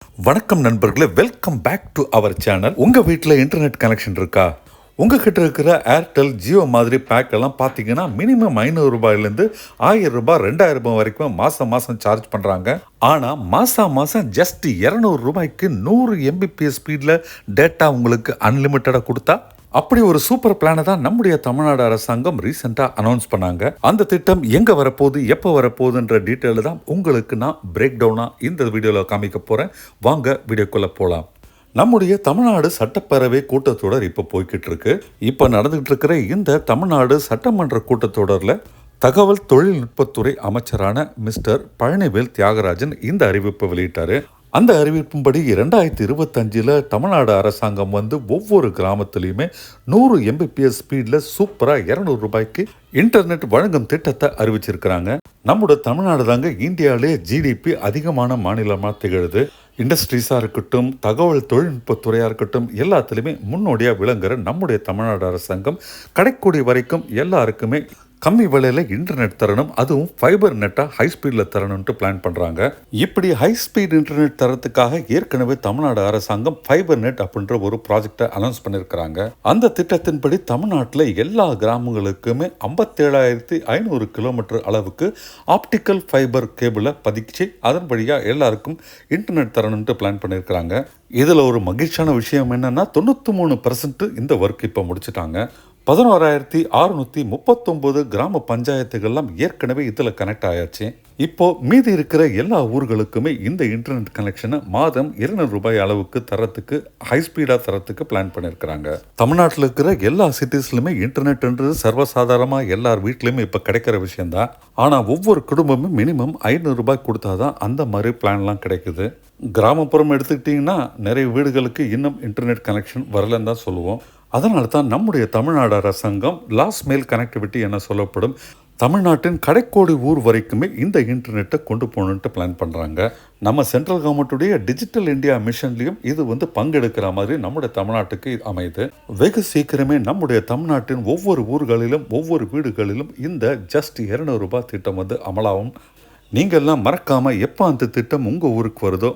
வணக்கம் நண்பர்களே, welcome back to our channel. உங்கள் வீட்டில் இன்டர்நெட் கனெக்ஷன் இருக்கா? உங்ககிட்ட இருக்கிற ஏர்டெல், ஜியோ மாதிரி பேக் எல்லாம் பார்த்தீங்கன்னா மினிமம் 500 ரூபாயிலேருந்து 1000 ரூபாய் 2000 வரைக்கும் மாதம் சார்ஜ் பண்ணுறாங்க. ஆனால் மாதம் ஜஸ்ட் 200 ரூபாய்க்கு 100 mbps ஸ்பீடில் டேட்டா உங்களுக்கு அன்லிமிட்டடாக கொடுத்தா, அப்படி ஒரு சூப்பர் பிளானை தான் நம்முடைய தமிழ்நாடு அரசாங்கம் ரீசெண்டாக அனௌன்ஸ் பண்ணாங்க. அந்த திட்டம் எங்கே வரப்போகுது, எப்போ வரப்போகுதுன்ற டீட்டெயில் தான் உங்களுக்கு நான் பிரேக் டவுனாக இந்த வீடியோவில் காமிக்க போகிறேன். வாங்க வீடியோக்குள்ளே போகலாம். நம்முடைய தமிழ்நாடு சட்டப்பேரவை கூட்டத்தொடர் இப்போ போய்கிட்டு இருக்கு. இப்போ நடந்துகிட்டு இருக்கிற இந்த தமிழ்நாடு சட்டமன்ற கூட்டத்தொடரில் தகவல் தொழில்நுட்பத்துறை அமைச்சரான மிஸ்டர் பழனிவேல் தியாகராஜன் இந்த அறிவிப்பை வெளியிட்டாரு. அந்த அறிவிப்பின்படி 2025 தமிழ்நாடு அரசாங்கம் ஒவ்வொரு கிராமத்திலையுமே 100 mbps ஸ்பீடில் சூப்பராக 200 ரூபாய்க்கு இன்டர்நெட் வழங்கும் திட்டத்தை அறிவிச்சிருக்கிறாங்க. நம்மளோட தமிழ்நாடு தாங்க இந்தியாவிலே ஜிடிபி அதிகமான மாநிலமாக திகழுது. இண்டஸ்ட்ரீஸாக இருக்கட்டும், தகவல் தொழில்நுட்பத்துறையாக இருக்கட்டும், எல்லாத்துலேயுமே முன்னோடியாக விளங்குற நம்முடைய தமிழ்நாடு அரசாங்கம் கடைக்கோடி வரைக்கும் எல்லாருக்குமே கம்மி விலையில் இன்டர்நெட் தரணும், அதுவும் ஃபைபர் நெட்டாக ஹை ஸ்பீடில் தரணும்ட்டு பிளான் பண்ணுறாங்க. இப்படி ஹை ஸ்பீட் இன்டர்நெட் தரத்துக்காக ஏற்கனவே தமிழ்நாடு அரசாங்கம் ஃபைபர் நெட் அப்படின்ற ஒரு ப்ராஜெக்டை அனௌன்ஸ் பண்ணியிருக்கிறாங்க. அந்த திட்டத்தின்படி தமிழ்நாட்டில் எல்லா கிராமங்களுக்குமே 57,500 கிலோமீட்டர் அளவுக்கு ஆப்டிக்கல் ஃபைபர் கேபிளை பதிச்சு அதன் வழியாக எல்லாருக்கும் இன்டர்நெட் தரணும்ட்டு பிளான் பண்ணியிருக்கிறாங்க. இதில் ஒரு மகிழ்ச்சியான விஷயம் என்னன்னா 93% இந்த ஒர்க் இப்போ முடிச்சுட்டாங்க. 11,639 கிராம பஞ்சாயத்துகள்லாம் ஏற்கனவே இதில் கனெக்ட் ஆயாச்சு. இப்போ மீதி இருக்கிற எல்லா ஊர்களுக்குமே இந்த இன்டர்நெட் கனெக்ஷனை மாதம் 200 ரூபாய் அளவுக்கு தரத்துக்கு ஹை ஸ்பீடாக தரத்துக்கு பிளான் பண்ணியிருக்கிறாங்க. தமிழ்நாட்டில் இருக்கிற எல்லா சிட்டிஸ்லையுமே இன்டர்நெட்ன்றது சர்வசாதாரணமாக எல்லார் வீட்லையுமே இப்போ கிடைக்கிற விஷயம்தான். ஆனால் ஒவ்வொரு குடும்பமும் மினிமம் 500 ரூபாய் கொடுத்தாதான் அந்த மாதிரி பிளான்லாம் கிடைக்குது. கிராமப்புறம் எடுத்துக்கிட்டிங்கன்னா நிறைய வீடுகளுக்கு இன்னும் இன்டர்நெட் கனெக்ஷன் வரலன்னு தான் சொல்லுவோம். அதனால தான் நம்முடைய தமிழ்நாடு அரசாங்கம் லாஸ்ட் மைல் கனெக்டிவிட்டி என சொல்லப்படும் தமிழ்நாட்டின் கடைக்கோடி ஊர் வரைக்குமே இந்த இன்டர்நெட்டை கொண்டு போகணுன்ட்டு பிளான் பண்ணுறாங்க. நம்ம சென்ட்ரல் கவர்மெண்ட்டுடைய டிஜிட்டல் இந்தியா மிஷன்லையும் இது பங்கெடுக்கிற மாதிரி நம்முடைய தமிழ்நாட்டுக்கு அமையுது. வெகு சீக்கிரமே நம்முடைய தமிழ்நாட்டின் ஒவ்வொரு ஊர்களிலும் ஒவ்வொரு வீடுகளிலும் இந்த ஜஸ்ட் 200 ரூபாய் திட்டம் அமலாகும். நீங்கள்லாம் மறக்காமல் எப்போ அந்த திட்டம் உங்கள் ஊருக்கு வருதோ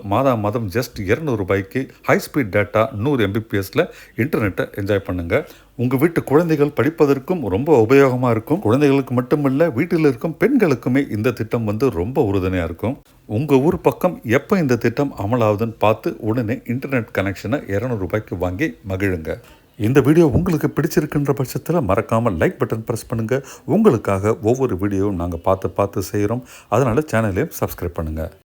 மாதம் ஜஸ்ட் 200 ரூபாய்க்கு ஹை ஸ்பீட் டேட்டா 100 mbpsல இன்டர்நெட்டை என்ஜாய் பண்ணுங்கள். உங்கள் வீட்டு குழந்தைகள் படிப்பதற்கும் ரொம்ப உபயோகமாக இருக்கும். குழந்தைகளுக்கு மட்டுமில்லை, வீட்டில் இருக்கும் பெண்களுக்குமே இந்த திட்டம் ரொம்ப உறுதுணையாக இருக்கும். உங்கள் ஊர் பக்கம் எப்போ இந்த திட்டம் அமலாகுதுன்னு பார்த்து உடனே இன்டர்நெட் கனெக்ஷனை 200 ரூபாய்க்கு வாங்கி மகிழுங்க. இந்த வீடியோ உங்களுக்கு பிடிச்சிருக்குன்ற பட்சத்தில் மறக்காமல் லைக் பட்டன் ப்ரெஸ் பண்ணுங்கள். உங்களுக்காக ஒவ்வொரு வீடியோவும் நாங்கள் பார்த்து செய்கிறோம். அதனால் சேனலையும் சப்ஸ்கிரைப் பண்ணுங்கள்.